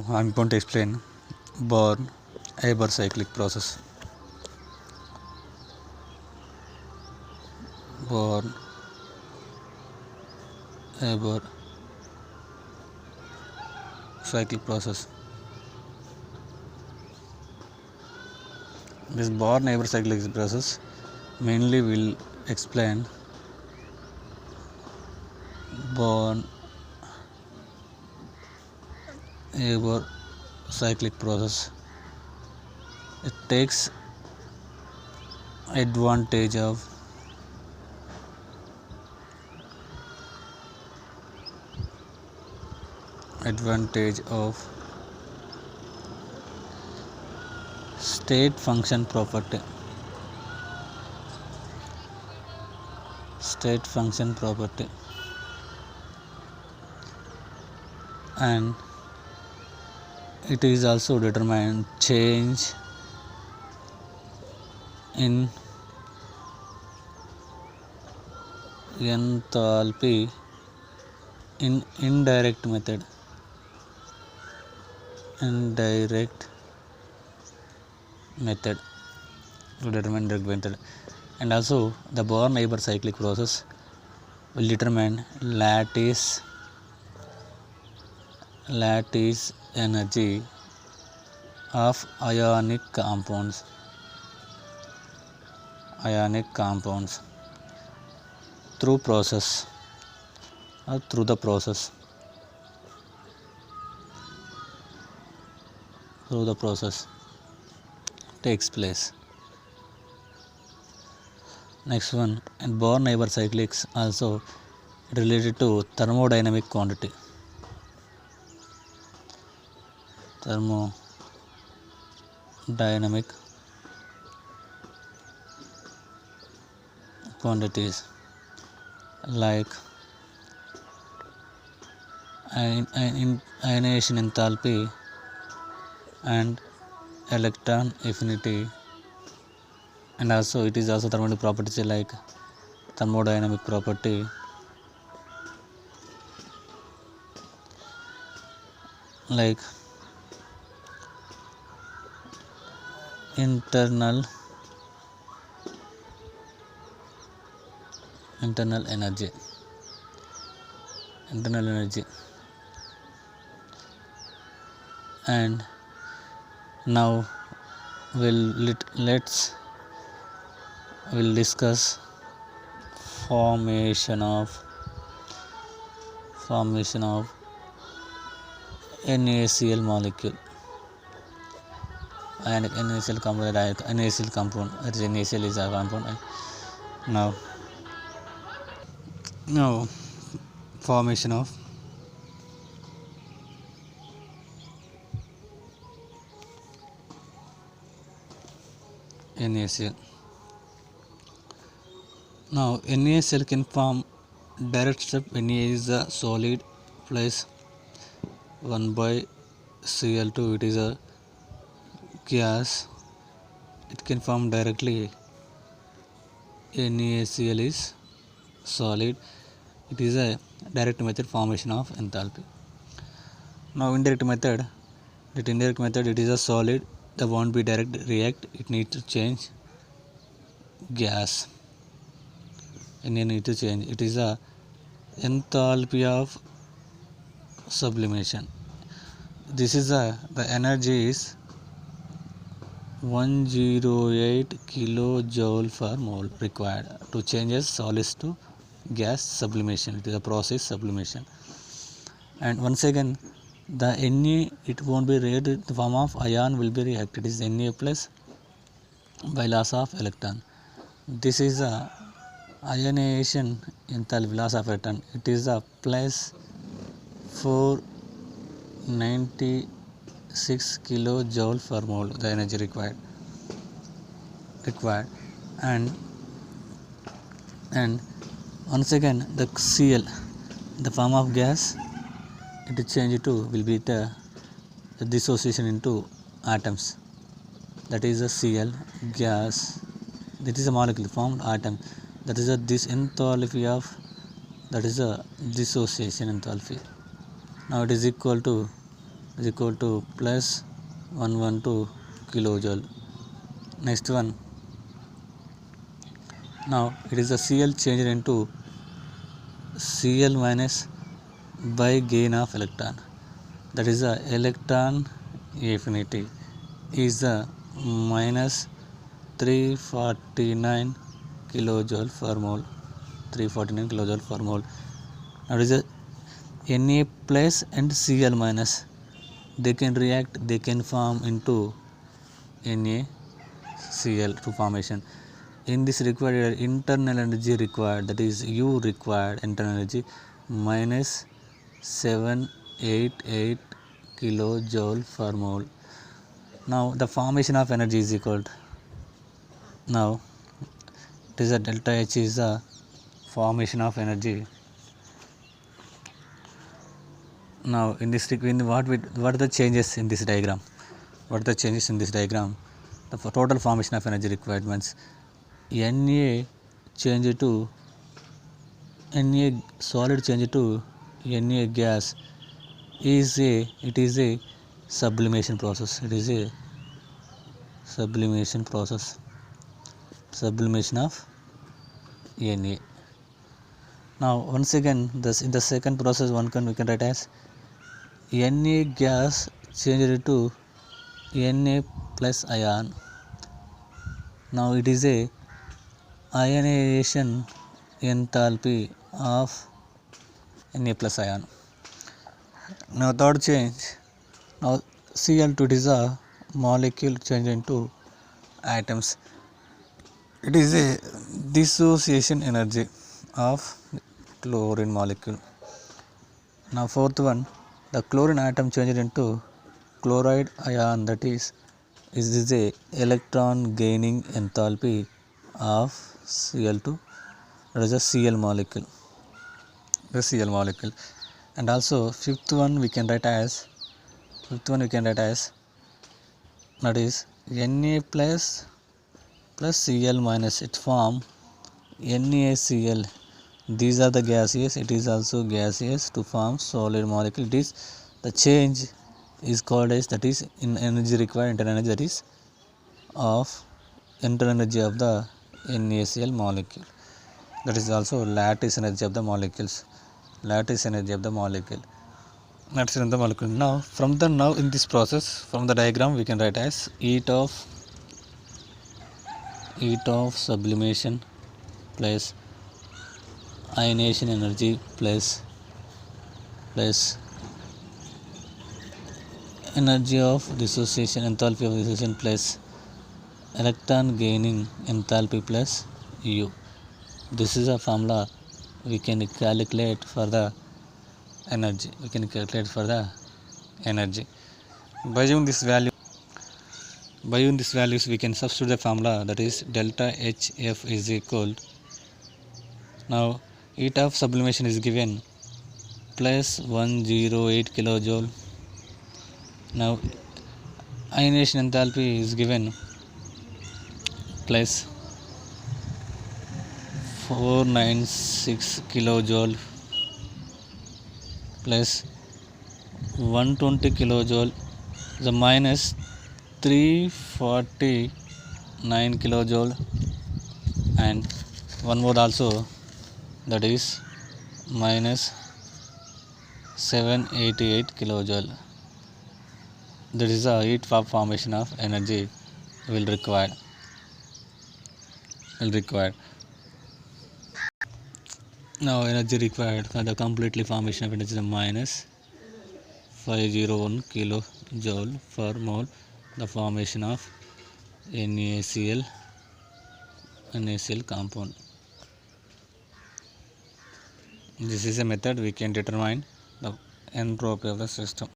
I'm going to explain Born-Haber cyclic process. Born-Haber cyclic process. This Born-Haber cyclic process mainly will explain Born-Haber cyclic process. It takes advantage of state function property. And it is also determined change in enthalpy in indirect method to determine direct method. And also the Born-Haber cyclic process will determine lattice energy of ionic compounds through the process takes place. Next one, and Born-Haber cyclics also related to thermodynamic quantity. Thermodynamic quantities like ionization enthalpy and electron affinity, and also it is also thermodynamic properties like thermodynamic property like internal energy. And now we'll discuss formation of NaCl molecule and NaCl compound. That is NaCl is a compound. Now formation of NaCl. Now NaCl can form direct step. Na is a solid plus 1 by Cl2. It is a gas. It can form directly. NaCl is solid. It is a direct method formation of enthalpy. Now indirect method. It is a solid. That won't be direct react. It needs to change gas. And you need to change. It is a enthalpy of sublimation. This is the energy is 108 kilojoule per mole required to change a solids to gas sublimation. It is a process sublimation. And once again the Na, it won't be reacted. The form of ion will be reacted. It is Na plus by loss of electron. This is a ionization enthalpy loss of electron. It is a plus 496 kilojoule per mole, the energy required. And once again the Cl, the form of gas, it is changed to will be the dissociation into atoms. That is a Cl gas. That is a molecule formed atom. That is a this enthalpy of, that is a dissociation enthalpy. Now it is equal to is equal to plus 112 kilojoule. Next one, now it is the Cl changed into Cl minus by gain of electron, that is the electron affinity is the minus 349 kilojoule per mole. 349 kilojoule per mole. Now is a Na plus and Cl minus, they can react, they can form into NaCl to formation. In this required internal energy required, that is U required internal energy minus 788 kilojoule per mole. Now the formation of energy is equal to, now it is a delta H is the formation of energy. Now in this what are the changes in this diagram? What are the changes in this diagram? The total formation of energy requirements, Na change to Na solid change to Na gas is a sublimation process. It is a sublimation process, sublimation of Na. Now once again in the second process we can write as Na gas changed to Na plus ion. Now it is a ionization enthalpy of Na plus ion. Now third change, now Cl2, it is a molecule changed into atoms. It is a dissociation energy of chlorine molecule. Now fourth one, the chlorine atom changed into chloride ion, that is a electron gaining enthalpy of Cl2, that is a Cl molecule, the Cl molecule. And also fifth one we can write as that is Na plus Cl minus, it form NaCl. These are the gaseous, it is also gaseous to form solid molecule. It is the change is called as, that is in energy required, internal energy, that is of internal energy of the NaCl molecule. That is also lattice energy of the molecules. Lattice energy of the molecule. That's in the molecule. Now in this process, from the diagram we can write as heat of sublimation plus ionization energy plus energy of dissociation, enthalpy of dissociation plus electron gaining enthalpy plus U. This is a formula we can calculate for the energy. By using this values we can substitute the formula, that is delta HF is equal, now heat of sublimation is given plus 108 kilojoule. Now ionization enthalpy is given plus 496 kilojoule plus 120 kilojoule, the minus 349 kilojoule, and one more also, that is minus 788 kilojoule. That is the heat formation of energy will require. Now energy required for the completely formation of energy is minus 501 kilojoule per mole, the formation of NaCl compound. This is a method we can determine the entropy of the system.